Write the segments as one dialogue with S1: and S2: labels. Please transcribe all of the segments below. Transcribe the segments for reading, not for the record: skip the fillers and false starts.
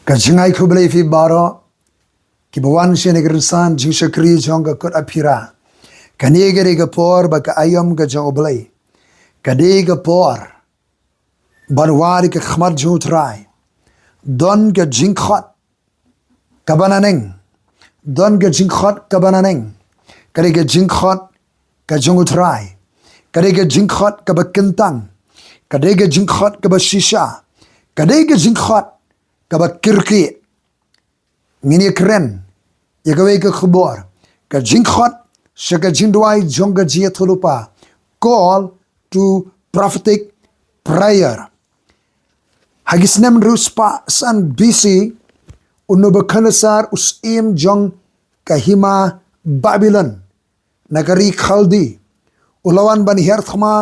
S1: ka jingai ku blai fi baro ki bawan shene gersan jing shakri jong ka Kut-Apphira kani gere ga por ba ka ayom ga jong blai kade ga por banwari ka khmat jut rai don ga jing khat ka bananeng don ga jing khat ka bananeng kade ga jing khat ka jong utrai kade ga jing khat ka ba kentang kade ga jing khat ka ba shisha kade ga jing khat ka ba kirki ngini kren ya gawe ka khubor ka jing khat shaka jingduwai jong jingïathuhlypa call to prophetic prayer hagisnem ruspa san BC unubakhanasar usim jong kahima Babylon nagari khaldi ulawan ban herthma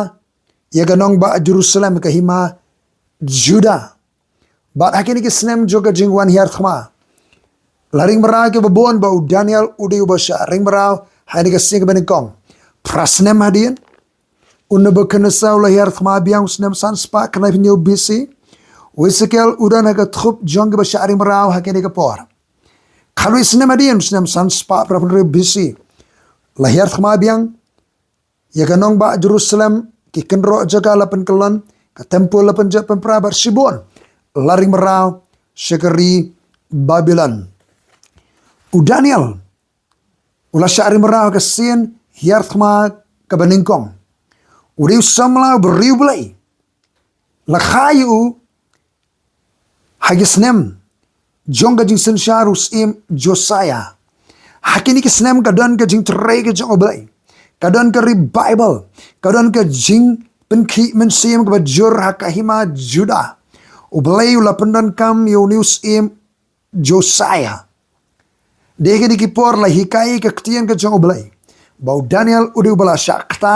S1: yaganong ba Jerusalem kahima Judah bat hakini kisnem joga jingwan herthma laring bara ke babon ba Daniel udi ubasha ring bara hani ka sing banikong prasnem hadien unubakhanasar la herthma biang snem san spa kana new BC Wisekel udan haga thup jong ba sharing bara hakini ka por khalu snem hadien snem san spa prophetic BC lahir khma biang yaganong ba Jerusalem ki kenro jaga lapan kelon ka temple lapan japan prabar sibon laring merau syakari Babylon u Daniel ula syari merau ka sin hiar khma ka baningkong uriu samla beriu belai la khayu hagisnem jong gajing sensharus im Josiah hakini kisnem kadon ka jing tray ka jong oblay kadon ka revival kadon ka jing penki mensim ka bajur hakahima Judah oblay ulapandan kam yunius im Josiah deke diki por la hikai ka ktian ka jong oblay bau Daniel udi ubala shakta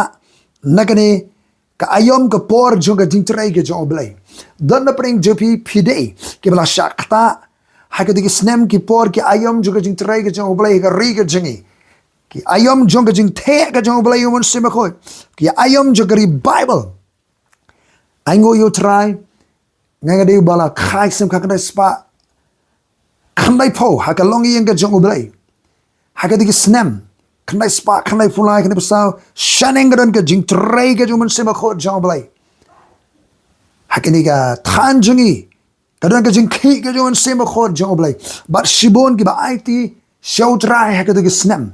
S1: nagani ka ayom ka por jong ka jing tray ka jong oblay don na pring jopi pidei ke bala shakta hakati ki snem ki por ki ayom juga jing tray ka jong oblay ka ri ka jingi ki ayom jong ka jing the ka jong oblay yumon sima khoi ki ayom juga ri Bible aingo you try nganga de bala khai sem ka kana spa khandai pho hakalong yang ka jong oblay hakati ki snem khandai spa khandai fulai kana pasau shaneng ka jing tray ka yumon sima khoi jong oblay hakini ka than jungi kadang ka jing khi ka jong sema khot jong oblay bat shibon ki ba IT shautrai ha ka de snam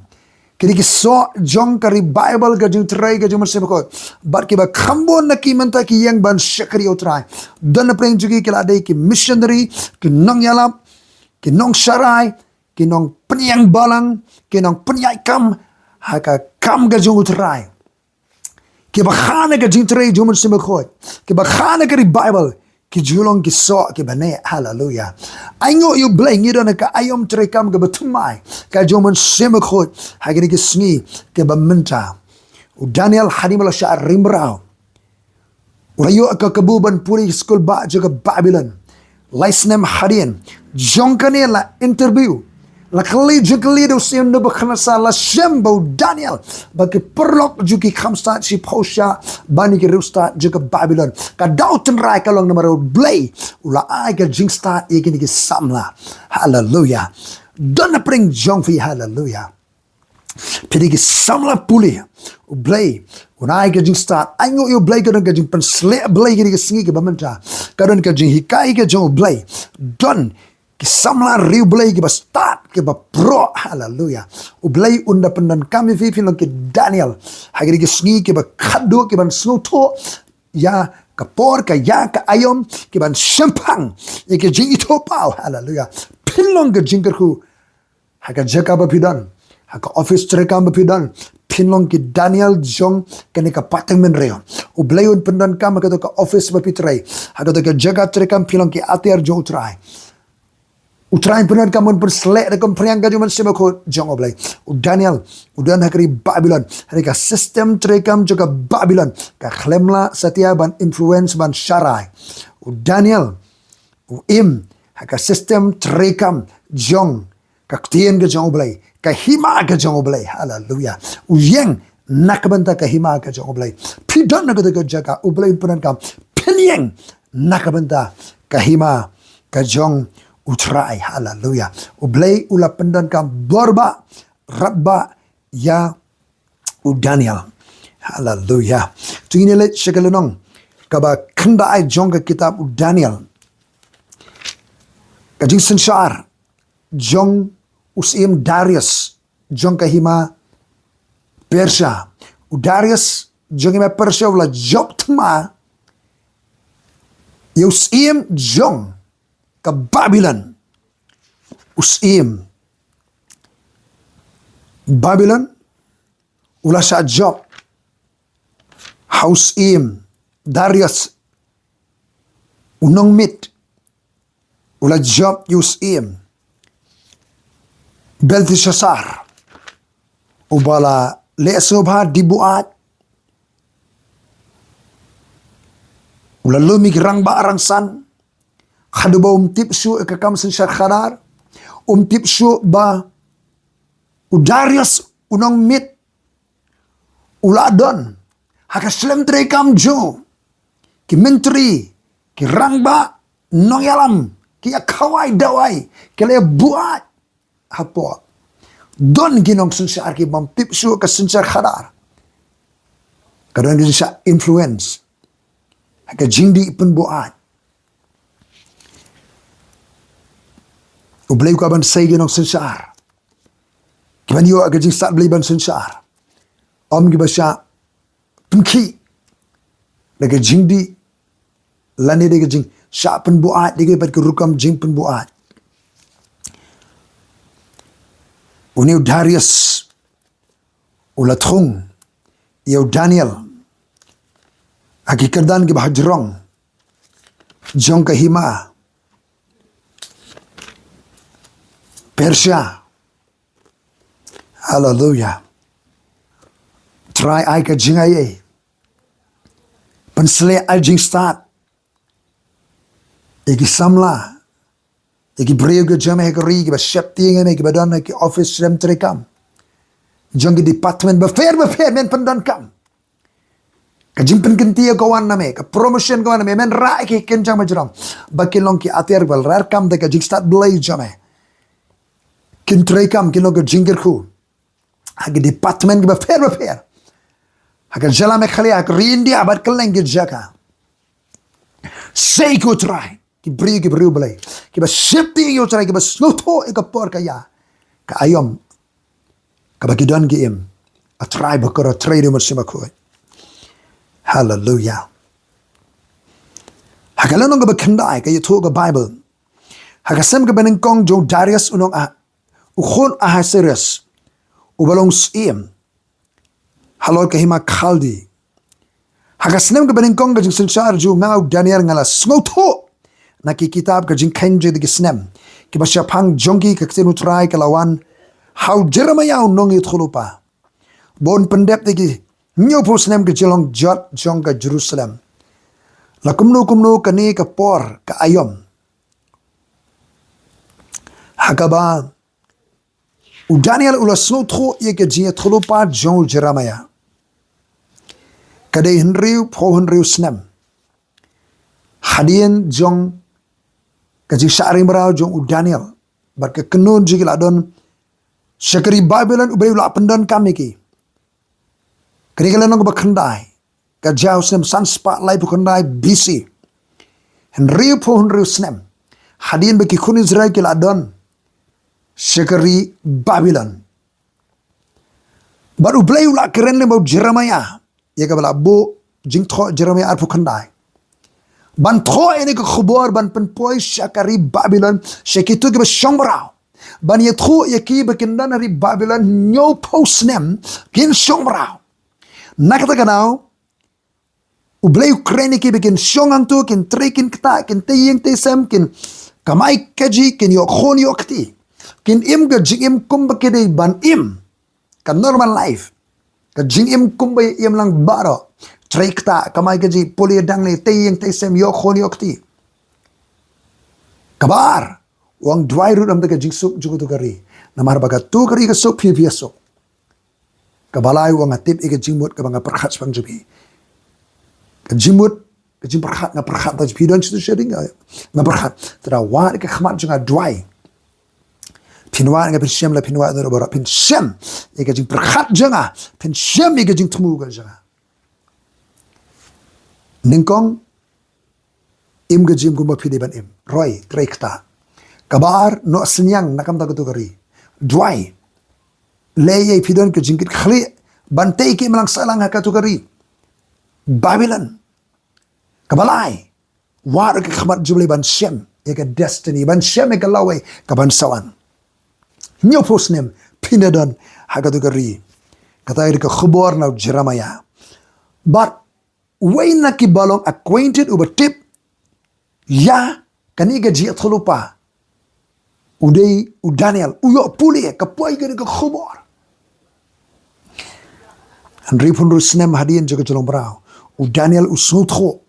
S1: kidi ki so jong ka Bible ka jing trai ka jong sema khot bat ki ba khambon na ki manta ki yang ban shakri utrai dan preng jugi ki la dei ki missionary ki nong yalap ki nong sharai ki nong penyang balang ki nong penyai kam ha ka kam ka jong utrai ki ba khana ka jing trai jong sema khot ki ba khana ka Bible ki julong ki so ki bane hallelujah aingo you blay ngido na ka ayom trekam ka batumai ka jomon sema khot hagini ki sni ke bamenta u Daniel hadimala sha rimrao urayo ka kabuban puri school ba jaga Babylon laisnem hadien jonkane la interview la khali jukli do sim no bakhnasa la shembo Daniel baki perlok juki khamsta si phosha bani ki rusta juga Babylon ka dauten rai ka long numero blay ula ai ka jingsta yekini ki samla hallelujah dona pring jong fi hallelujah pidi ki samla puli blay unai ka jingsta aingo yo blay ka don ka jing pen sle blay ki singi ki bamenta ka don ka jing hikai ka jong blay don ki samla riu blay ki ba start ki ba pro hallelujah u blay unda pendan kami fi filon ki Daniel hagiri ki sngi ki ba khadu ki ban snu tho ya ka por ka ya ka ayom ki ban shempang ye ki jing ito pau hallelujah pilong ka jingker ku haga jaka ba pidan haga office trekam ba pidan pinlong ki Daniel jong kani ka pateng men reo u blay un pendan kam ka to ka office ba pitrai haga to ka jaga trekam pilong ki atiar jo trai Utrain penan kamun perselek dekom priang ka juman sima ko jong oblay. U Daniel udan hakri Babylon. Hari ka sistem trekam juga Babylon. Ka khlemla setia ban influence ban syarai. U Daniel u im haka sistem trekam jong ka ktien ka jong oblay. Ka hima ka jong oblay. Hallelujah. U yeng nakabanta ka hima ka jong oblay. Pidan na ka jaga oblay penan kam. Pinyeng nakabanta ka hima ka jong utrai. Haleluya. Ublay ula pendan kam borba rabba ya Daniel. Haleluya. Tingin segalunong kaba kenda ay jong ka kitab Daniel. Kajing sensar jong usim Darius jong kahima Persia. Darius jong hima Persia ula job tma usim jong ka Babylon. Usim Babylon ula sa job hausim Darius unong mit ula job yusim Belteshazzar ubala lesobha dibuat ula lumig rangba arangsan khaduba tipsu ekakam sensar khadar tipsu ba Darius unong mit ula don hakaslem trekam jo ki menteri ki rangba nong yalam ki akawai dawai ki le buat hapo don ginong sensar ki bam tipsu ka sensar khadar kadang bisa influence haka jingdi pun buat ublay ko ban say ginong sensar kiban yo aga jing start blay ban sensar om giba sya penki daga jingdi lani daga jing sya penbuat daga bat kerukam jing penbuat uniu Darius ulatung iau Daniel hakikardan giba hajrong jong kahima Persia. Hallelujah. Try ay ka jingay pansle ay jing start iki samla iki breu ke jame ke ri ke shep ting me ke badan ke office rem trekam jong department befer men pandan kam ka jimpen kentia kawan name ka promotion kawan name men ra ke kenjang majram bakilong ki ater bal rar kam de ka jing start blay jame kin trekam kino ke jinger ku agi department ke befer akan jalan mekhali ak rindi abad keleng ke jaka say ko try ki bri belai ki ba shifting yo try ki ba snoto ka por ka ya ka ayom ka ba kidon ki im a try ba ko try de marsima ko hallelujah hakalan ng ba kandai ka yuto ka bible hakasem ka baneng kong jo Darius unong ukhon Ahasuerus ubalong sim halol kahima khaldi hagasnem ka baningkong ka jing sensar ju ngaw Daniel ngala snoto nakikitab ka jing kenje de gisnem ki basya pang jongki ka ktenu try kalawan how Jeremiah nong jingïathuhlypa bon pendep de nyo posnem ka jilong jot jong ka Jerusalem la kumno kani ka por ka ayom hakaba Daniel ula snoto ye ka jingïathuhlypa jong Jeremiah kadai henriu snem hadien jong kaji syari merau jong Daniel bar ke kenun jigil adon syakari Babylon ubay ula pendan kami ki kani kala nang bakandai ka jau snem sanspa lai bakandai BC henriu snem hadien baki kun Israel kila adon syakari Babylon baru blay ula keren le mau Jeremiah ya kabala bu jing tho Jeremiah arpu khandai ban tho ini ke khubor ban penpoi syakari Babylon syakitu ke shombrao ban ye tho ye ki bekendan hari Babylon nyo posnem kin shombrao nakata kanau ublay Ukraine ki beken shongantu kin trekin kta kin teyeng tesem kin kamai kaji kin yo khon yo kti kin im ga jing im kum bekede ban im kan normal life ka jing im kumbay im lang baro trekta kamay gaji puli dang le teyeng tesem yo khon yo kti kabar wang dwai ru dam ka jing sup jugu tu kari namar baga tu kari ka sup pi so kabalai wang atip ika jingmut ka banga perkhats bang jubi ka jingmut jing perkhat nga perkhat ta pidon situ sharing nga perkhat tra wa ke khmat jang dry pinwa nga pin shem la pinwa da bora pin shem e ke jing perkhat jang pin shem e ke jing tmu ga jang ningkong im ke jim gumba pide ban im roi trekta kabar no senyang nakam ta tu kari dry leye pidon ke jingkit khli bantai ke melang salang ha tu kari Babylon kabalai war ke khmat jubli ban shem e ke destiny ban shem e ke lawe ka ban sawan nyo posnem pinadon ha tu kari kata ir ke khubor na Jeremiah but way na ki balong acquainted over tip ya kaniga jingïathuhlypa udai u Daniel uyo puli ka poi ke khubor Andri pun rusnem hadian jaga jolong brau u Daniel usutho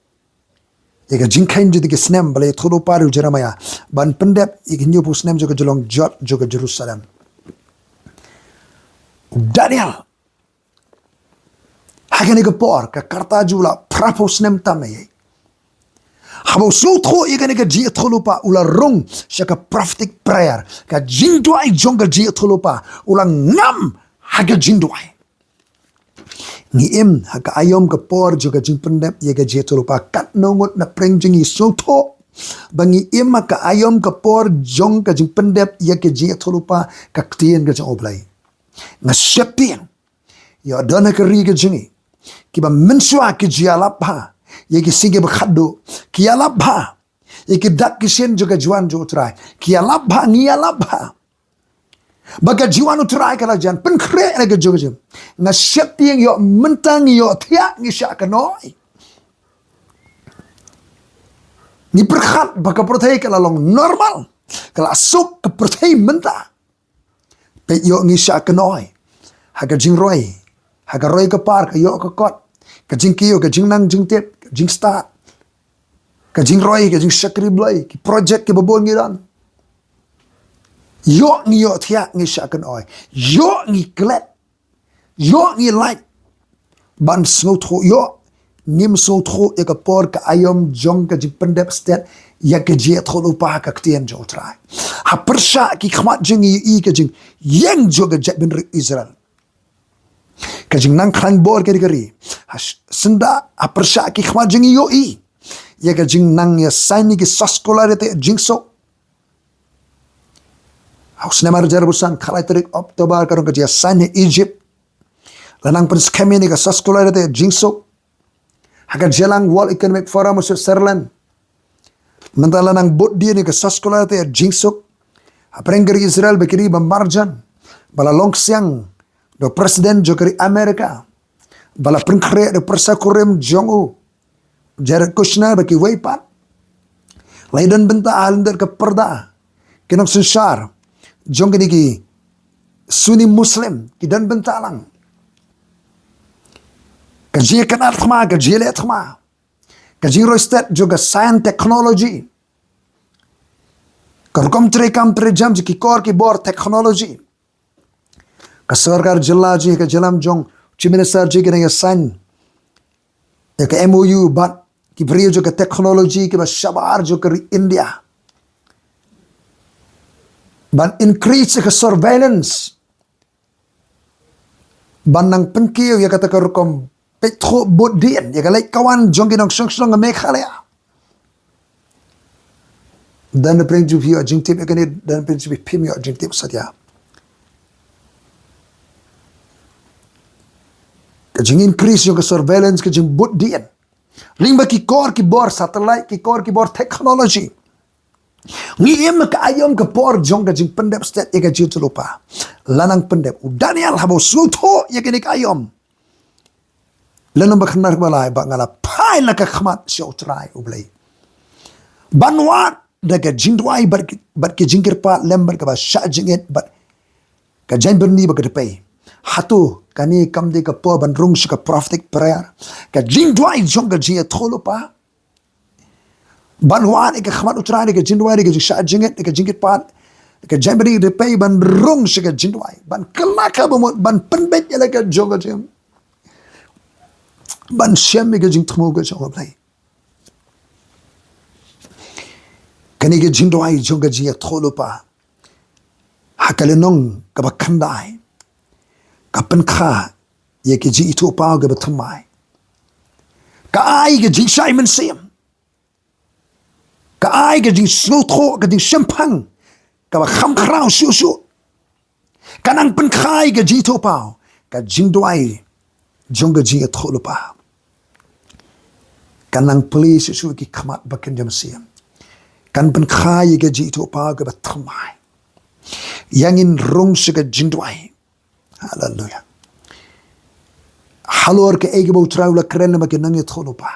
S1: ega jingkain jadi ke snem balai Thulupa ru Jeremiah ban pendep ignyo pu snem jaga jolong jot jaga Jerusalem u Daniel hagani ke por ka karta jula prapo snem tamai habo sutho igani ke jingïathuhlypa ula rung shaka prophetic prayer ka jingduwai jong jingïathuhlypa ula ngam haga jingduwai ni im haka ayom ke por juga jing pendep ye ga jingïathuhlypa kat nongot na preng jingi sotho bangi im haka ayom ke por jong ka jing pendep ye ga jingïathuhlypa ka ktien ga jong oblai nga shepiang ya dona ke ri ga jingi ki ba mensua ke jialapha ye ki sige ba khaddo ki alapha ye ki dak ki sen juga juan jo trai ki alapha ni alapha baga jiwan utrai kala jan pen kre la ga jogjem nga shepiang yo mentang yo thia ngi sha kanoi ni perkhat baga prothei kala long normal kala suk ke prothei menta pe yo ngi sha kanoi haga jingroi haga roi ke par ka yo ka kot ka jingkiyo ka jingnang jingtep ka jingsta ka jingroi ka jing shakri blai ki project ke babon ngiran yo ngi yo thia ngi shakan oi yo ngi klet yo ngi light ban snotho yo nim sotho e ka por ka ayom jong ka ji pendep stet ya ka jingïathuhlypa ka ktien jo trai ha persha ki khmat jingi i ka jing yang jo ga ben Israel ka jing nang khan bor ke gari senda ha persha ki khmat jingi yo i ya ka jing nang ya saini ki sascolarite jingso Haus nemar jarbusan khalai tarik Oktober karong ka dia san Egypt lanang pen skemi ni ka saskola te jingso haga jelang World Economic Forum Switzerland mentala nang bot dia ni ka saskola te jingso aprengeri Israel bekiri bambarjan bala longsiang do presiden jokeri Amerika bala prengkre do persakurem jongu Jared Kushner beki weipat laidan benta ahlinder ke perda kenok sensar jong ki Sunni Muslim ki dan bentalang ka je kan arthma ka je le thma ka je roistet juga science technology ka kom tre jam ki kor ki bor technology ka sarkar jilla ji ka jalam jong chief minister ji ki ya san ya ka MOU bat ki brio juga technology ki ba shabar jo ka India ban increase ke surveillance ban nang penkiu ya kata kerukom petro bodien ya kalai kawan jong kinong song Meghalaya dan pring ju view jing tip kan dan pring ju pim yo jing tip sadia ke jing increase yo ke surveillance ke jing bodien ring ba ki kor ki bor satellite ki kor ki bor technology ngiem ka ayom ka por jong ka jing pendep stet ega jingïathuhlypa lanang pendep u Daniel habo sutho ye ke ayom lanang bakhanar balai ba ngala pai la ka khmat sho trai u blai banwat da ka jingduwai bat ke jingkirpa lembar ka ba sha jingit bat ka jan berni ba ka pai hatu kani kamde ka por ban rung ka prophetic prayer ka jingduwai jong ka jingïathuhlypa banwan ke khmat utrani ke jingduwai ke sha jingit ke jingit pat ke jambri de pay ban rong ke jingduwai ban kelaka ban penbet ya ke jonga jam ban shem ke jing thmo ke jonga play Kani ke jingduwai jong ke jingïathuhlypa. Hakalenong ke bakandai. Kapen kha ye ke jingïathuhlypa ke batumai. Ka ai ke jing Simon sim. Ka ai ke jing snotho ke jing sempang. Ka ba kham khrao su su. Kanang pen khai ke jingïathuhlypa. Ka jingduwai jong ke jingïathuhlypa. Kanang peli su ki khamat baken jam sim. Kan pen khai ke jingïathuhlypa ke batumai. Yangin rong se ke jingduwai. Hallelujah. Halor ke ege bau traula keren ma ke jingïathuhlypa.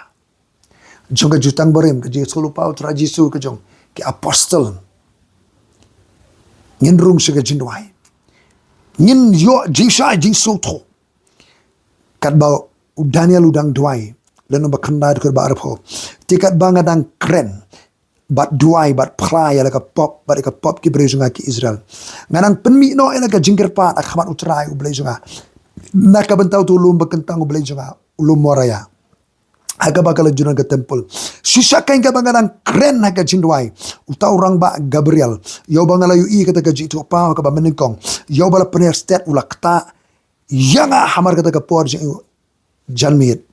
S1: Jong ke jutang barem ke jingïathuhlypa tra Jisu ke jong ke apostle. Ngin rong se ke jingduwai. Ngin yo jingsai jingsotho. Kat bau Daniel udang duai. Leno bakandai ke barapho. Tikat bangadang keren. Bat duai bat prai ala ka pop bat ka pop ki brejunga ki Israel. Nganang penmi no ela ka jingkerpa akhamat utrai u brejunga. Naka bentau tu ulum bekentang u brejunga ulum moraya. Haga bakal junan ke temple. Sisa kain ka bangadang keren haga jingduai. Utau orang ba Gabriel. Yo bangala yu I kata ka jitu pa ka ba meningkong. Yo bala pener stat ula kata yanga hamar kata ka por janmit.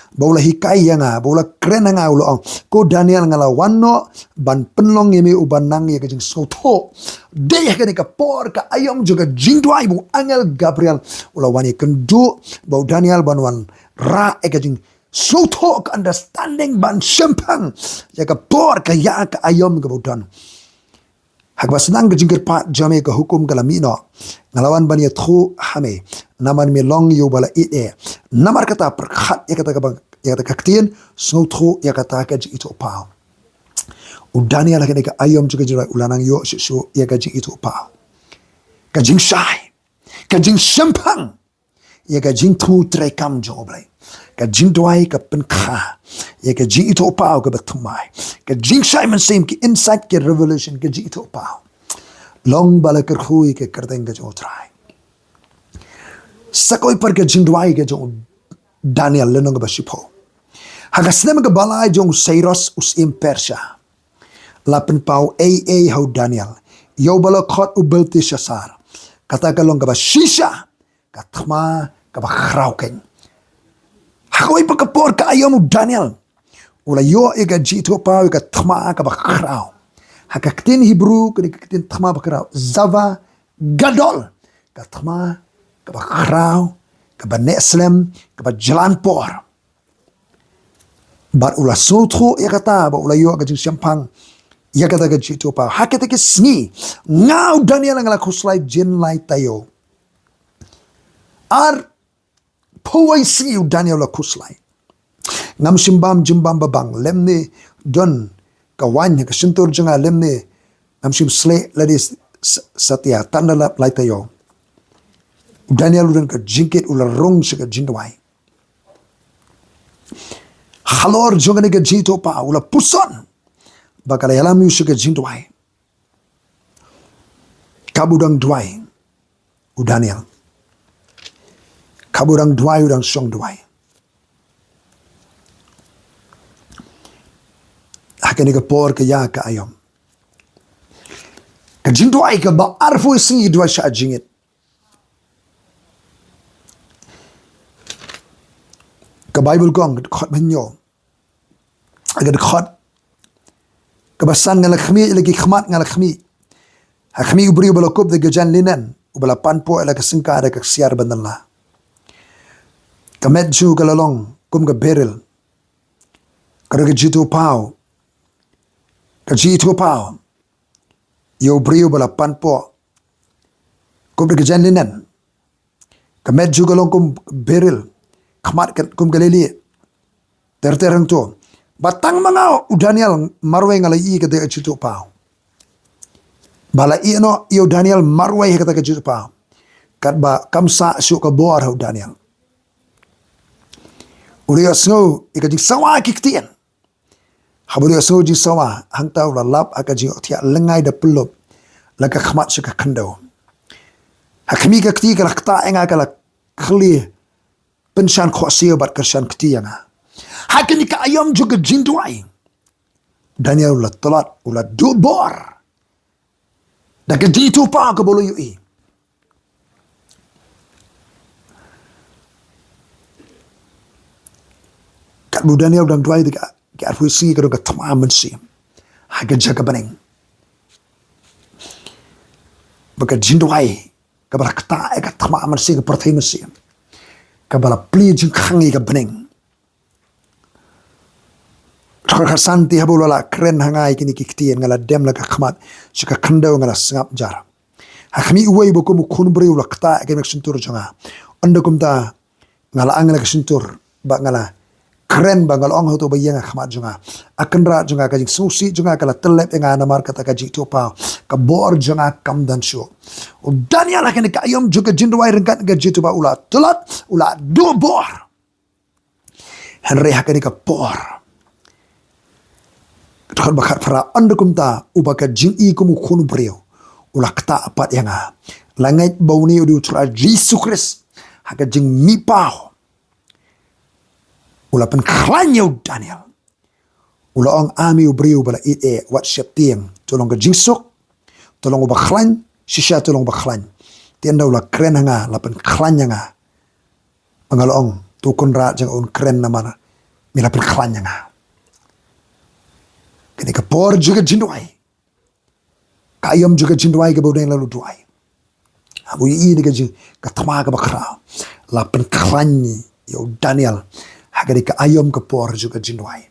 S1: Baula hikai yanga, baula keren nga ulo ko Daniel ngala wano ban penlong yemi uban nang ya kajing soto. Deh ka ka por ka ayam juga jingduai bu angel Gabriel ula wani kendu bau Daniel ban wan ra kajing soto ka understanding ban sempang ya ka por ka ya ka ayam ka budan. Hakbas nang kajing pa jame ka hukum ka lamino ngalawan ban ya thu hame naman mi long yu bala ite namar kata perkhat ya kata ka ya kata kaktian snotho ya kata ka itu pao u Daniel ka ka ayom juga jira ulanang yo su ya ka itu pao ka jing sai ka jing sempang ya ka jing thu tre kam jo blai ka jing duai ka pen kha ya ka jing itu pao ka batumai ka jing Simon same ki insight ki revelation ka jing itu pao long bala kar khui ke kardeng ka jo trai sakoi par ke jingduai ke jong Daniel lenong ke basipo. Hagasnem ke balai jong Cyrus us im Persia. Lapen pau hau Daniel. Yo bala khot u Belteshazzar. Kata ka long ke basisha. Katma ke bakhrauken. Hakoi pa kapor ka ayom Daniel. Ula yo e ka jito pau ka tma ka bakhrau. Hakaktin Hebrew ke kaktin tma bakrau. Zava gadol. Katma kaba khrau, kaba neslem, kaba jalanpor. Bat ula sotho ya kata, ba ula yo ka jing syampang, ya kata ka jito pa. Hakete ke sngi, ngau Daniel ngala kuslay jin lay tayo. Ar poway sngi u Daniel la kuslay. Ngam simbam jimbam babang, lemne don kawan ka sentur jenga lemne, ngam sim sle ladis satya tanda lay tayo. Daniel udan ka jingkit ula rong sa ka jingduai. Halor jongane ka jito pa ula puson. Bakala yalam yu sa ka jingduai. Kabudang duai u Daniel. Kabudang duai udang song duai. Hakani ka por ka ya ka ayom. Ka jingduai ka ba arfu singi duai sa jingit. Ka Bible gong khot banyo agad khot ka basan ngala khmi lagi khmat ngala khmi ha khmi ubri bala kop de gajan linan ubala panpo ala ka singka ada ka siar bandalla ka medju galalong kum ga beril ka jitu pau yo ubri bala panpo kum de gajan linan ka medju galong kum beril khamat kum galili terterang tu batang mangau Daniel marwai ngalai ke de chitu pau bala no yo Daniel marwai kata ke chitu pau kat ba kamsa su ka bor hu Daniel uli asno ikaji sawa kiktian haburi asno ji sawa hangta ula lap akaji otia lengai da pelop laka khamat su ka kando hakmi ka kti ka rakta enga ka khli penshan khosio bat kershan ketianga hakini ka ayam juga jingduai Daniel ulah telat, ulah dubor. Dan kejitu pa ke bolu yui. Kat bu Daniel dan duai dekat ke arfusi ke dekat tamamen sim. Haga jaga bening. Baka jingduwai ke bala kata ke tamamen sim ke pertaimen sim. Ke bala pli jing khangi ke bening. Santi habu lala keren hangai kini kiktian ngala dem laga khamat suka kandau ngala sengap jar. Hakmi uwai buku mukun beri ula kata ke mek sentur jonga. Anda kumta ngala angla ke sentur ba ngala keren ba ngala ong hoto bayang khamat jonga. Akanra jonga kajing susi jonga kala telep nga namar kata kaji topa ka bor jonga kam dan syo. Daniel akan ka ayam juga jindwai rengkat gaji topa ula telat ula do bor. Henry hakani ka bor. Tuhan bakar para anda kumta ubaka jing'i kumu khunu brio ulah kata apat yang langit bau ni udah ucra Yesus Kristus haka jing mipau ulah pen khlanyau Daniel ulah ong ami brio bala wat siap tiang tolong ke jingsuk tolong ubak khlan shisha tolong ubak khlan tianda ulah keren hanga lapen khlan yang pangalong tukun ra jang un keren namana milapen khlan yang kini kapor juga jindwai. Kayam juga jindwai ke baudeng lalu duai. Abu ini ke jing katama ke bakra. Lapen klanyi yo Daniel. Hagari ke ayam kapor juga jindwai.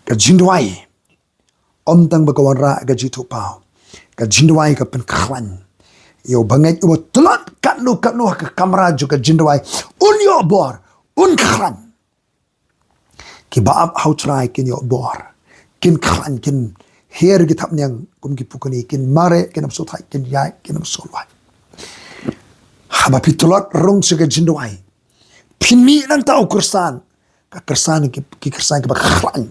S1: Ke jindwai. Om tang bakawan ra ke jitu pau. Ke jindwai ke pen klan. Yo bangai yo telat katnu ke kamera juga jindwai. Un yo bor. Un klan. Ki baab hau try kin yo bor kin khan kin her gitap nyang kum ki pukani kin mare kin amso thai kin yai kin amso lwai haba pitolot rong sege jindwai pinmi nan tau kursan ka kursan ki kursan ka khan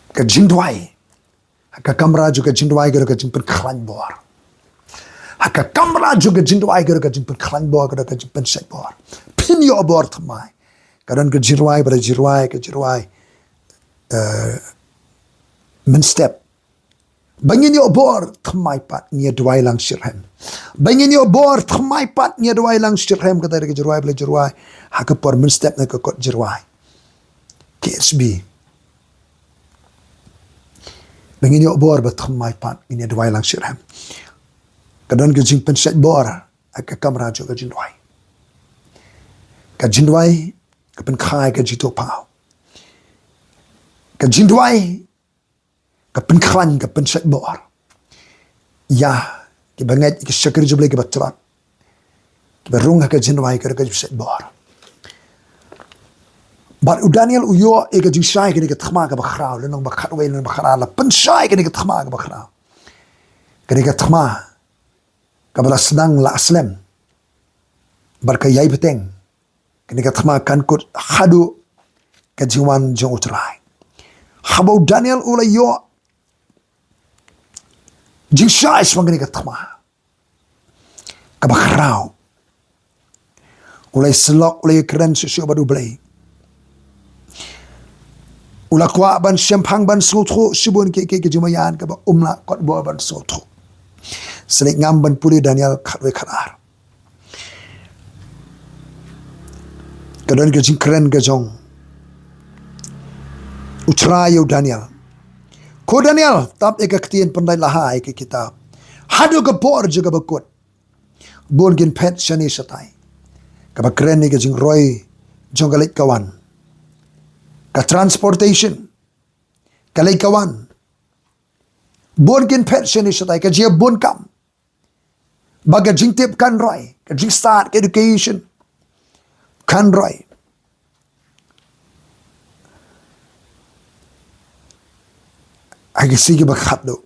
S1: ka jindwai ka kamera juga jindwai ka jimpen khan bor haka kamera juga jindwai ka jimpen khan bor ka jimpen set bor pin yo bor thamai kadang ke jirwai pada jirwai ke jirwai men step bangin yo bor thamai pat nia dwai lang shirhem bangin yo bor thamai pat nia dwai lang shirhem kata ke jirwai pada jirwai hak por men step na ke kot jirwai KSB bangin yo bor ba thamai pat nia dwai lang shirhem kadang ke jing pen set bor ak kamera jo ke jirwai ka jirwai kapan khai ka jito pau ka jindwai kapan klan kapan set bor ya ki bangat ki syakir juble ki batrat ki barung ka jindwai ka set bor bar Daniel uyo e ka jishai ka thma ka bakhrao lenong bakhat we lenong bakhara la penshai ka thma ka bakhrao ka thma ka bala sedang la aslam bar ka yai beteng kini katma kan kut hadu kajiwan jong utrai habau Daniel ula yo jing shai smang kini katma kabakrau ulai selok ulai keren sesio badu blai ula kwa ban sempang ban sotho sibun ke jumayan ka ba umla kot bo ban sotho selik ngam ban puli Daniel khatwe khatar kadang ke jing keren ke jong utra yo Daniel ko Daniel tap ek ktien pandai laha ek kitab hadu ke por juga bakut bon gin pet shani satai ka ba keren ni ke jing roy jong galit kawan ka transportation kalai kawan bon gin pet shani satai ka jia bon kam baga jing tip kan roy ka jing start education kan roy agi sige bakhat do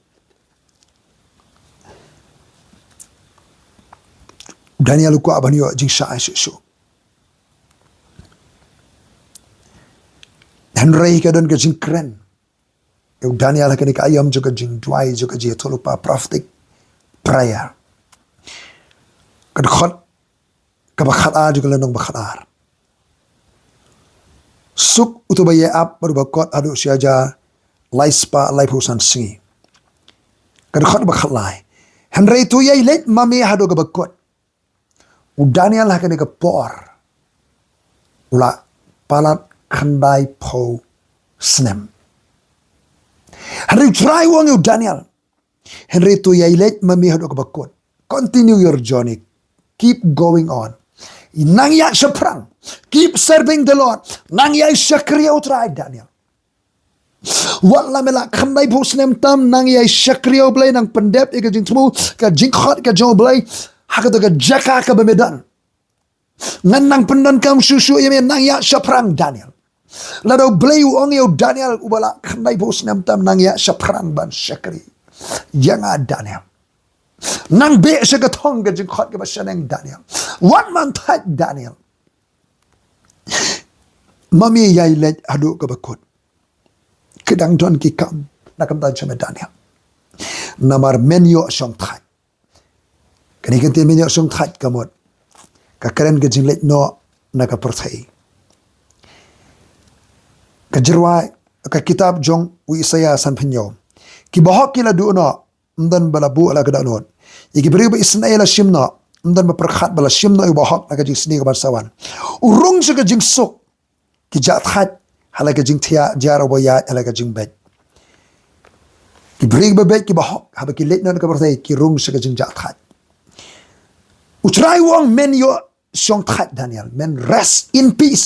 S1: Daniel ko abanyo jing sha shu Henry ka don ka jing kren yo Daniel ka ni ka ayam juga jing duai juga jingïathuhlypa prophetic prayer kad khot ka bakhat a juga lenong bakhat ar suk utubaya ap berbakot adu siaja laispa laipusan singi kadkhot bakhalai henry tu yai let mami hadu ke bakot u Daniel hakane ke por ula palat khandai po snem henry try wong u Daniel henry tu yai let mami hadu ke bakot continue your journey, keep going on nang ya seprang, keep serving the Lord nang ya syakriya utrai Daniel Wala melak khandai po snem tam nang yai syakriya blay nang pendep ika jing temu ka jing khot ka jong blay hakato ka jaka ka bemedan ngan nang pendan kam susu yame nang ya seprang Daniel lado blay uong yo Daniel ubala khandai po snem tam nang ya seprang ban syakri yanga Daniel nang be segatong ka jing khot ka basaneng Daniel one man thaj Daniel mami yai let hadu ka bakut kedang don ki kam nakam tan chame Daniel namar menyo song thai kani kan menyo song thai kamot ka karen ke jinglet no naka perthai ka jirwa ka kitab jong u Isaya san phenyo ki bahok ki la du no ndan bala bu ala kada no iki beri ba Ismail shimno ndan ba perkhat bala shimno u bahok naka jing sni ka barsawan urung se ka jing sok ki jat khat halaga jing thia jara boya halaga jing bet ki bring ba bet ki bahok haba ki let non ka barthai ki rung se ka jing jat khat utrai wong men yo song khat Daniel men rest in peace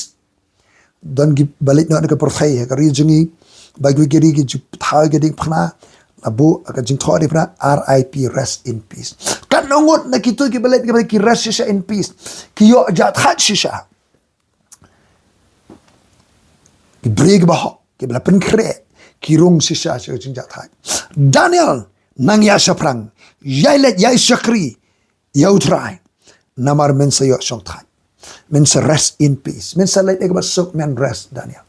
S1: don gi balit non ka barthai ka ri jingi bagi giri gi ju tha gi ding phna abu ka jing thori phna RIP rest in peace kan nongot na kitu ki balit ki rest shisha in peace ki yo jat khat shisha ki brig bahok ki bela penkre ki rung sisa se jing jat thai Daniel nang ya saprang yai let yai sakri yau try namar men sa yo song thai men sa rest in peace men sa let ek basuk men rest Daniel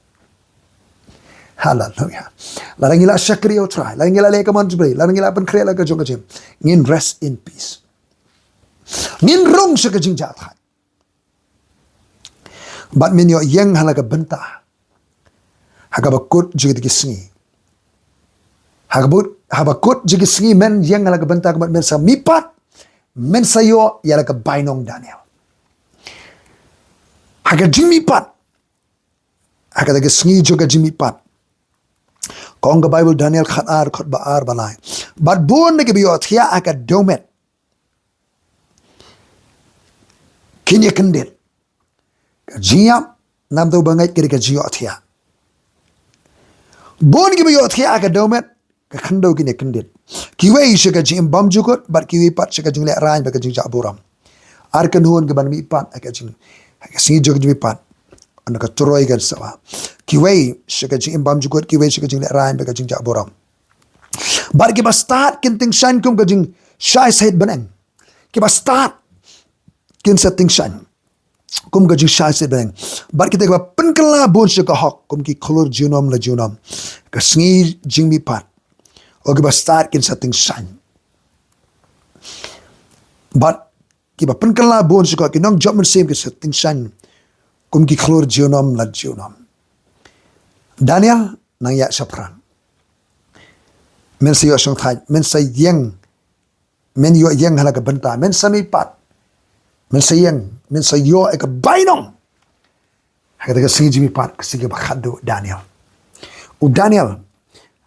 S1: hallelujah la ngila sakri yau try la ngila le kamon jbri la ngila penkre la ka jong ka jim ngin rest in peace ngin rung se ka jing jat thai bat men yo yang halaga benta Habakut jigit gisngi. Habakut jigit gisngi men yang ala benta kabat men sa mipat men sayo yala ka bainong Daniel. Haga jing mipat. Haga gisngi juga jing mipat. Kong ka Bible Daniel khot baar balai. But bon nagi biyot hiya aga domet. Kinya kendit. Jiyam nam do bangai kiri ka jiyot hiya. Bon ki bayot ki aga domet ka khando ki ne kendit kiwei shaka jim bam jukot bar kiwi pat shaka jingle ran ba ka jing jaburam ar kan hon ke ban mi pat ka jing ka si jog mi pat an ka troy gan sawa kiwei shaka jim bam jukot kiwei shaka jingle ran ba ka jing jaburam bar ki ba start kin ting shan kum ka jing shai said baneng ki ba start kin sa ting shan kum ka jing shai said baneng bar ki te ba penkala bon shaka hok kum ki kholor junom la junom ka sngi jing mi pat o ki ba start kin sa ting shan but ki ba penkala bon shaka ki nong job men same ki sa ting shan kum ki kholor junom la junom Daniel nang ya sapran men sa yo song thai men sa yang men yo yang hala ka benta men sa mi pat men sa yang men sa yo e ka bainong hada ka singi mi pat ka sige ba khadu Daniel u Daniel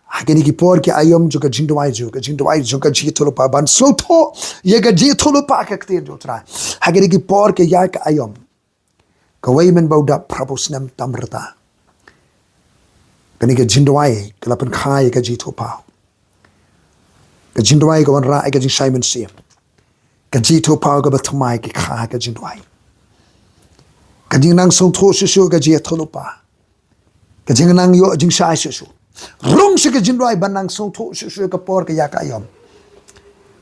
S1: hakini ki por ki ayom juga jingduwai juga jingïathuhlypa ban soto ye ga jingïathuhlypa ka ktir jo tra hakini ki por ke ya ka ayom ka wei men bauda propos nam tamrata kani ka jingduwai ka lapan khai ka jingïathuhlypa ka jingduwai ka wan ra ka jing Simon sim ka jingïathuhlypa ka bathmai ki kha ka jingduwai ka jing nang song tho su ka jingïathuhlypa ka jing nang yo jing sai su rung se ka jingduwai ban nang song tho su ka por ka ya ka ayom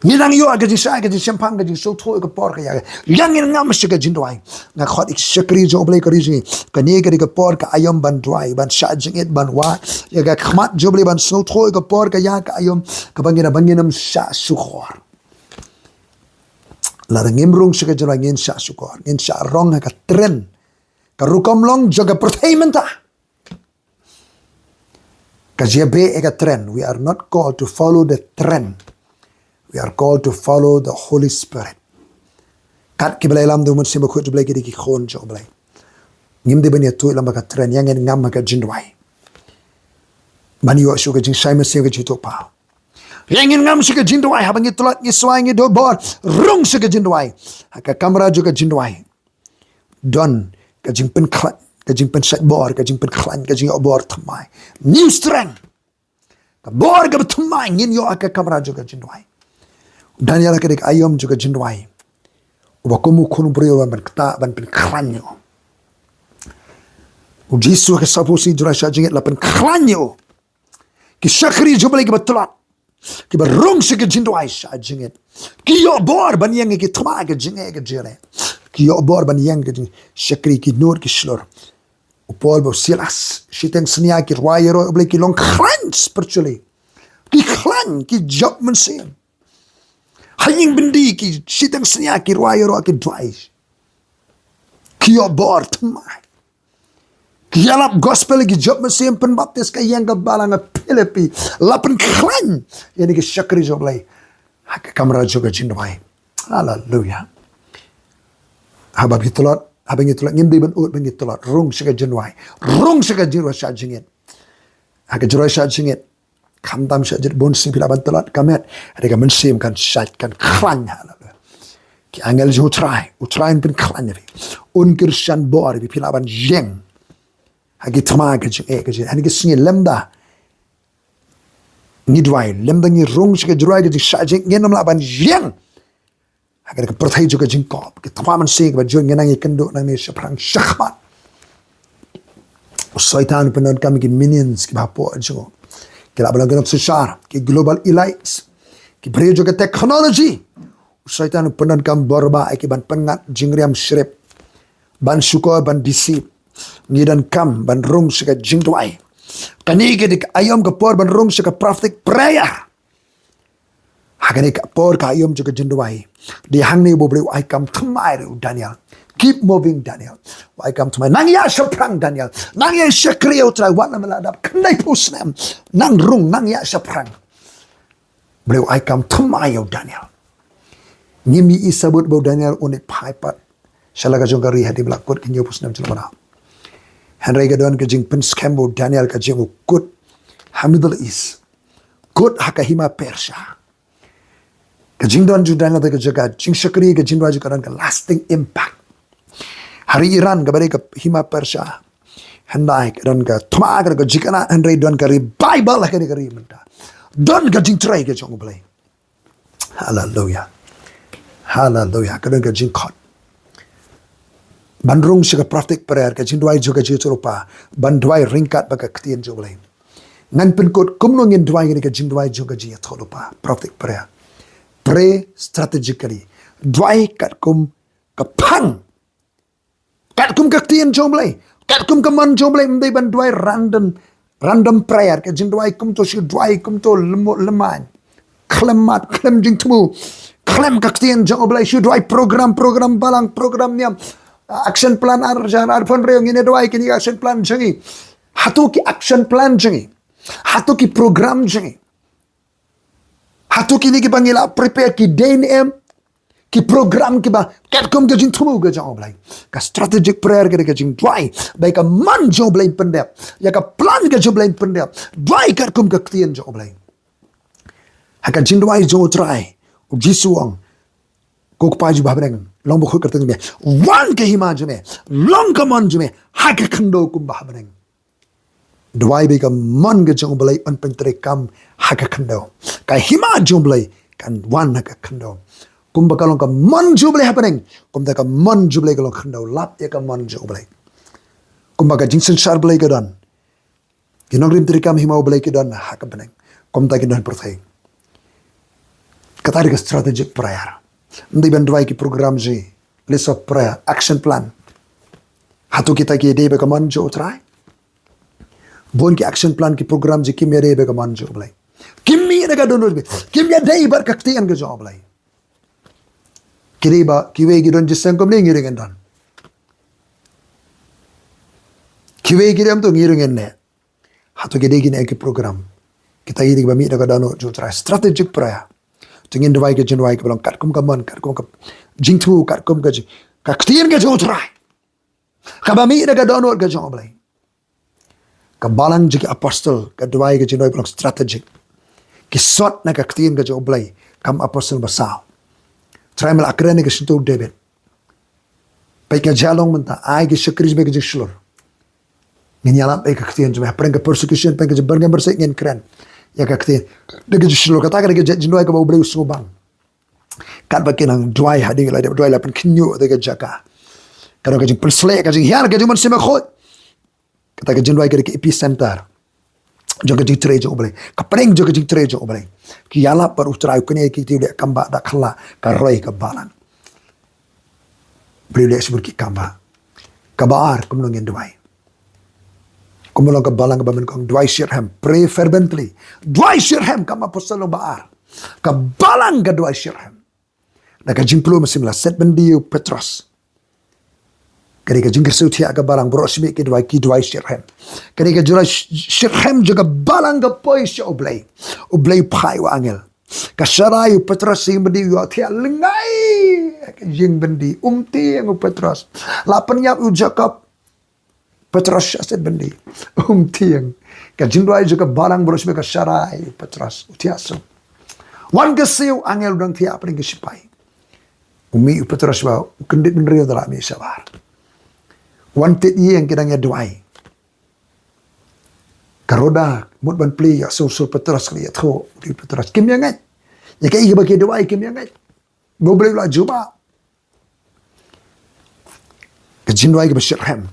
S1: ni nang yo ka jing sai ka jing champang ka jing song tho ka por ka ya yang ngam se ka jingduwai nga khot ik shakri jo blai ka ri ka ne ka por ka ayom ban dry ban sha jing it ban wa ya ga khmat jo blai ban song tho ka por ka ya ka ayom ka banginam sha su khor la ngim rung se ka jingduwai ngin sha su khor ngin sha rong ka tren ka rukom long jaga proteimenta Kajiabe eka trend. We are not called to follow the trend. We are called to follow the Holy Spirit. Kat ki balai lam du mun simba khut balai ki di ki khon jo balai. Ngim di bani tu lam ka trend yang ngam ka jingduwai. Mani yo shu ka jing shai sim ka jitu pa. Yang ngam shu ka jingduwai habang itulat ni swai ngi do bor rung shu ka jingduwai. Ka kamera jo ka jingduwai. Don ka jing pen klat ka jing pen sat bor ka jing pen klan ka jing bor thamai. New strength. Ka bor ka thamai ngin yo ka kamera jo ka jingduwai. Daniel ka dik ayom jo ka jingduwai. Wakumu kunu brio ban kta ban pen klanyo. Ujisu ke sapusi jura shajinget la pen klanyo. Ki shakri jubalai ki batulat. Ki barung se ke jindwai shajinget. Ki yo bor ban yang ki tma ke jinge ke jere. Ki yo bor ban yang ke shakri ki nur ki shlor. Upol bo silas shiteng snia ki rwayero oblai ki long klan spiritually. Ki klan ki job mensim. Hanying bendi ki sitang senya ki ruayero ki dwais. Ki obor tmai. Ki yalap gospel ki job mesim pen baptis ka yang ka balang Philippi lapen klan yani ki shakri job lay. Hak kamera juga jindwai. Hallelujah. Habab hitolot habang hitolot ngim di ben ut ben hitolot rung sika jindwai. Rung sika jindwai sha jingit. Hak jindwai sha jingit. Kamdam syajid bon sim pila bantalat kamet ada kan mensim kan syaj kan klan ki angel jo utrai pin klan ri un kirsan bor bi pila ban jeng hagi tma ga je ke je hani singi lemda ni dwai lemda ni rong sike dwai ga syaj ngenam la ban jeng agar ke perthai jo ga jing kop ki tma man sing ba jo ngenang kendo nang ni saprang shakhmat syaitan penon kami ki minions ki bapo jo Kila balagam sesar, ki global elites, ki brejo ke teknologi. Syaitan penan kam borba ki ban pengat jingriam shrep, ban syukur ban disip, ngidan kam ban rung seka jingduai. Kani ke dik ayam ke por ban rung seka prophetic prayer. Hakani ke por ka ayam juga jingduai. Di hangni bobre ai kam thamai Daniel. Keep moving Daniel. Why come to my nang ya saprang Daniel. Nang ya syakriyo try wat na maladap. Kanday pusnam. Nang rung nang ya saprang. Beliau I come to my Daniel. Ngimi isabut bau Daniel unik paipat. Syalaga jong kari hadi belakut kinyo pusnam celana. Henry gadon ke jing pen scam bau Daniel ke jing kut Hamidul is. Kut hakahima Persia. Ke jing don ju Daniel ke jaga jing syakri ke jing waju kadang ke lasting impact. Hari Iran kabari ka hima Persia handai don ka thma ka jikana handai don ka revival ka ni menta don ka jing trai ka jong blai hallelujah ka don ka jing khot bandrung sika prophetic prayer ka jing dwai juga ji churupa ban dwai ringkat ba ka ktien jo blai ngan pen kot kumno ngin dwai ni ka jing dwai juga ji tholupa prophetic prayer pray strategically dwai kat kum ka phang kat kum ka ktien jo blai kat kum ka man jo blai mdai ban dwai random prayer ka jing dwai kum to shi dwai kum to leman klemat klem jing tmu klem ka ktien jo blai shi dwai program balang program niam action plan ar jan ar pon reo ngine dwai kini action plan jangi hatu ki action plan jangi hatu ki program jangi hatu ki ni ki bangila prepare ki dnm ki program ki ba kat kum ka jing tmu ga jo blai ka strategic prayer ka jing dwai bai ka man jo blai pendep ya ka plan ka jo blai pendep dwai kat kum ka ktien jo blai haka jing dwai jo try jisuang kok pa ju babreng long bo khut ka teng me wan ke hima jme long ka man jme haka khando kum babreng dwai bai ka man ga jo blai an pentre kam haka khando ka hima jo blai kan wan haka khando kum bakalong ka man jo blai happening kum da ka man jo blai ka long khando lap ya ka man jo blai kum ba ka jing sensar blai ka dan kinong rim tri kam hima blai ka dan haka beneng kum ta ki dan perthai katari ka strategic prayer ndi ban dwai ki program ji list of prayer action plan hatu kita ki de be ka man jo try bon ki action plan ki program ji kim ya de be ka man jo blai kim mi ga don be kim ya dei bar ka ktien ga jo blai kiriba kiwe gi don jisang kom ne ngiring dan kiwe gi dam to ngiring ne Hatu gede gini ke program. Kita ini bami dah kadano jutra strategic prayer. Tengin dawai ke jenwai ke belong kat kum ke mon kat kum ke jingtu kat kum ke kaktian ke jutra. Kabami dah kadano ke jong oblai. Kabalang jiki apostol ke dawai ke jenwai belong strategic. Kisot na kaktian ke jong oblai kam apostol basal. Try mal akrene ke sintu David. Pai ke jalong menta ai ke syakris be ke jishulur. Nyalam pai kaktian jome preng ke persecution pai ke berngam bersek ngin keren. Ya kaktian de ke jishulur kata ke jenwai ke bau bleu subang. Kat bakinang dwai hadi la dwai la pen kinyo de ke jaka. Karo ke jing persle ke jing hiar ke jing man sema khot. Kata ke jenwai ke epicenter. Joga jing tre jo oblai. Ka preng joga jing tre jo oblai. Ki yala par utrai kene ki ti de kamba da khla ka roi ka balan. Beliau sebut ki kamba. Kabar kumulong yang dwai. Kumulong ka balang ka bamen kong dwai shirham. Pray fervently. Dwai shirham kama apostol baar. Ka balang ka dwai shirham. Na ka jimplo masimla set bendiu Petros. Kani ka jingkir sutia ka balang borosmi ki dwai shirham. Kani ka dwai shirham juga balang ka poi sya oblay. Oblay pai wa angel. Kasyarai Petros sing bendi wa tia lengai. Jing bendi umti yang Petros. Lapan yap u Jacob Petros aset bendi umti yang ka jindwai juga balang borosmi kasyarai Petros utiaso. Wan kesiu angel dang tia apa ning kesipai. Umi Petros wa kendit benrio dalam mi sabar. Wanted ye yang kidangnya duai. Karoda mut ban pli ya so Petros kali ya tho di Petros kim yang ngai. Ya kai bagi duai kim yang ngai. Bo boleh la juba. Ka jindwai ke Bashirham.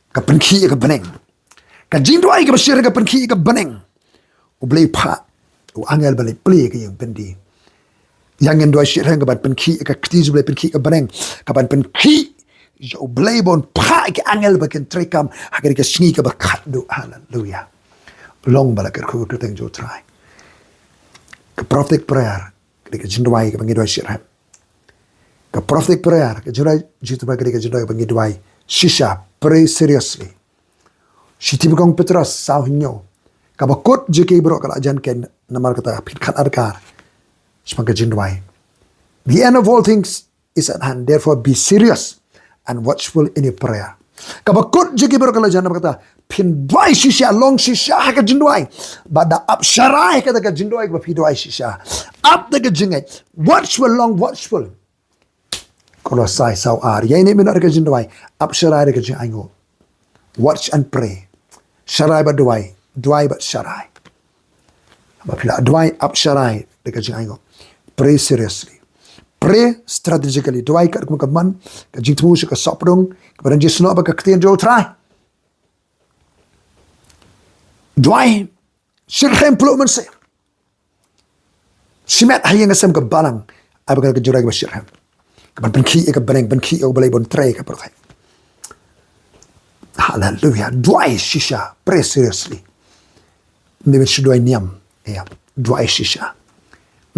S1: Ka penki ke beneng. Ka jindwai ke Bashir ke penki ke beneng. U boleh pa. U angel boleh pli ke yang bendi. Yang yang dua Shirham ke ban penki ke ketiz boleh penki ke beneng. Ka ban penki jo boleh bon pa ke angel baken trekam agar ke singi ke bakat do haleluya. Long bala ke ku teng jo try. Ke prophetic prayer ke jindwai ke bangi dua Shirham. Ke prophetic prayer ke jindwai jitu ba ke jindwai bangi dua shisha pray seriously. Shiti bukong Petros sau hinyo. Ka bakut jeke bro kala jan ken namar kata pitkat arkar. Sebagai jindwai. The end of all things is at hand. Therefore be serious and watchful in your prayer. Kabakut jeki berkala jana berkata, pindwai shisha long shisha ka jindwai. Bada up sharai kata ka jindwai ka pindwai shisha. Up the jingai. Watchful long watchful. Kalau sai sau ar. Ya ini benar ka jindwai. Up sharai ka jingai ngo. Watch and pray. Sharai ba duai. Duai ba sharai. Apabila duai up sharai ka jingai ngo. Pray seriously. Pray strategically. Duai kat kumakaman, ka jingtu ka sopdong, ka baranji sno ba ka ktian jo try. Duai shirhem plo man se. Simet hayang asam ka balang, ay ba ka jurai ka shirhem. Ka ban ki ka baneng ban ki o balay bon tray ka pertai. Hallelujah. Duai shisha. Pray seriously. Hindi ba si duai niam. Yeah. Duai shisha.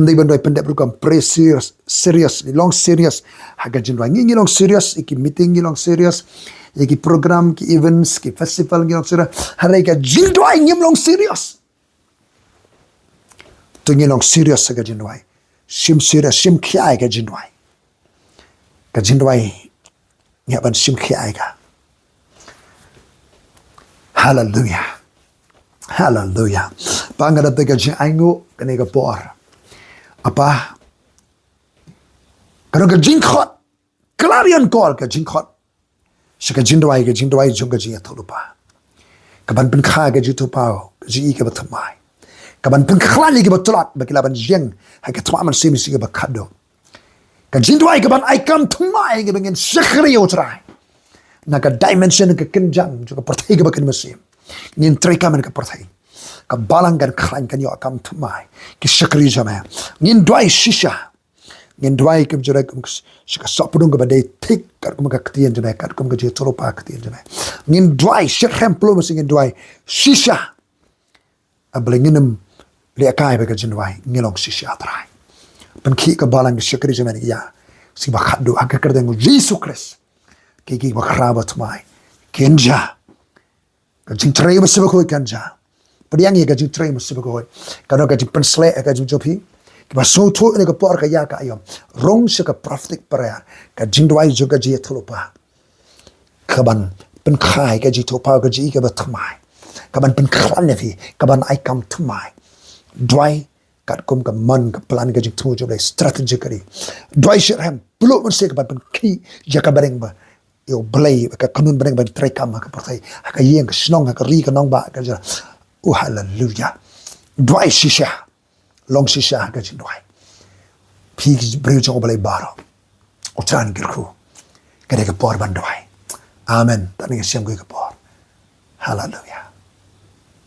S1: Hindi ba doy pendek program pray seriously long serious haga jindwa ngi long serious iki meeting ngi long serious iki program ki events ki festival ngi long serious harai ka jindwa ngi long serious to ngi long serious haga jindwa sim serious sim khiai ka jindwa ngi ban sim khiai ka hallelujah hallelujah pangarap ka jingo kanega por apa kalau ke jingkhot clarion call ke jingkhot sika jingduai jong ke jingïathuhlypa kaban pen kha ke jitu pao ji ke batmai kaban pen khlali ke batlat bakilaban jeng ha ke twaman sim si ke bakado ka jingduai kaban I come tmai ke bengen sekhri utrai na ka dimension ke kenjang juga pertai ke bakin mesim ngin trekaman ke pertai ka balang kan klan kan yo akam tmai ki shakri jama ngin dwai shisha ngin dwai kem jura kem shika sopudung ka badai tik kar kum ka ktian jama kar kum ka jingïathuhlypa ktian jama ngin dwai shirhem plo mas ngin dwai shisha ablinginem le kai ba ka jindwai ngilong shisha trai pan ki ka balang ki shakri jama ya si ba khadu aga kar dengu Jesus Christ ki ba khraba tmai kenja ka jing tray masih berkoi kan ja pediang ye ka jing tray masih berkoi kalau ka jing pensle ka jing jopi ba so tu ni ka por ka ya ka ayom rong se ka prophetic prayer ka jingduwai juga jingïathuhlypa kaban pen khai ka ji topa ka ji ka ba thamai kaban pen khlan ne phi kaban ai kam thamai dwai kat kum ka man ka plan ka jing thu jo strategically dwai shirham belum mesti ka ban ki ja ka bareng ba yo blay ka kanun bareng ba try kam ka partai ka yeng ka snong ka ri ka nong ba ka ja hallelujah dwai shisha long shisha ka jing dwai phi breu jo blay baro utran girku ka de ka por ban dwai amen tani siam ka por hallelujah